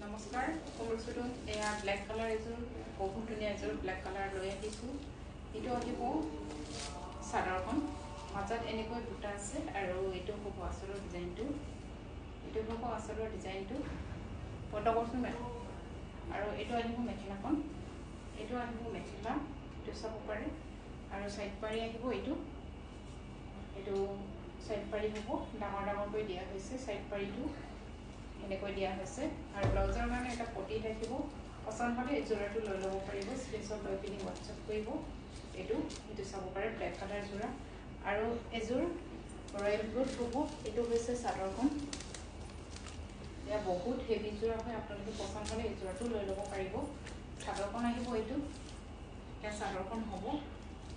নমস্কাৰ সকলো এয়া ব্লেক কালাৰ এযোৰ বহুত ধুনীয়া এযোৰ ব্লেক কালাৰ লৈ আহিছোঁ এইটো আহিব চাদৰখন মাজত এনেকৈ বুটা আছে আৰু এইটো হ'ব আচলৰ ডিজাইনটো ফটো কৰচোন আৰু এইটো আহিব মেখেলাখন এইটো আহিব মেখেলা এইটো চাব পাৰে আৰু সাইড পাৰি আহিব এইটো সাইড পাৰি হ'ব ডাঙৰকৈ দিয়া হৈছে সাইড পাৰিটো এনেকৈ দিয়া হৈছে আৰু ব্লাউজৰ মানে এটা পটি থাকিব পছন্দ হ'লে এই জোৰাটো লৈ ল'ব পাৰিব স্ক্ৰীনশ্বট লৈ পিনি হোৱাটছআপ কৰিব এইটো চাব পাৰে ব্লেক কালাৰ জোৰা আৰু এযোৰ ৰয়েল ব্লুত হ'ব এইটো হৈছে চাদৰখন এয়া বহুত হেভি জোৰা হয় আপোনালোকে পছন্দ হ'লে এই জোৰাটো লৈ ল'ব পাৰিব চাদৰখন আহিব এইটো এয়া চাদৰখন হ'ব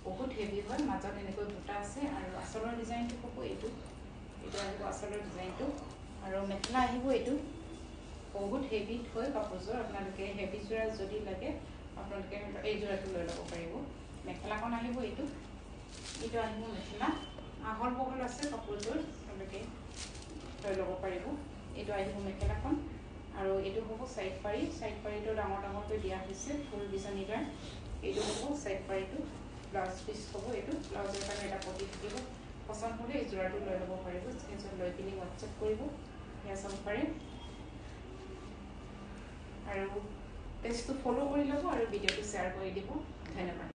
বহুত হেভি হয় মাজত এনেকৈ বুটা আছে আৰু আচলৰ ডিজাইনটো হ'ব এইটো আহিব আচলৰ ডিজাইনটো আৰু মেখেলা আহিব এইটো বহুত হেভি হয় কাপোৰযোৰ আপোনালোকে হেভি জোৰা যদি লাগে আপোনালোকে এই জোৰাটো লৈ ল'ব পাৰিব মেখেলাখন আহিব এইটো আহিব মেখেলা আহল বহল আছে কাপোৰযোৰ আপোনালোকে লৈ ল'ব পাৰিব এইটো আহিব মেখেলাখন আৰু এইটো হ'ব সাইড পাৰিটো ডাঙৰকৈ দিয়া হৈছে ফুল ডিজাইনিকাৰ এইটো হ'ব সাইড পাৰিটো ব্লাউজ পিচ হ'ব এইটো ব্লাউজৰ কাৰণে এটা পটি থাকিব পছন্দ হ'লে এই জোৰাটো লৈ ল'ব পাৰিব স্ক্ৰীনশ্বট লৈ পিনি হোৱাটছআপ কৰিব এয়া চাব পাৰে আৰু পেজটো ফলো কৰি ল'ব আৰু ভিডিঅ'টো শ্বেয়াৰ কৰি দিব ধন্যবাদ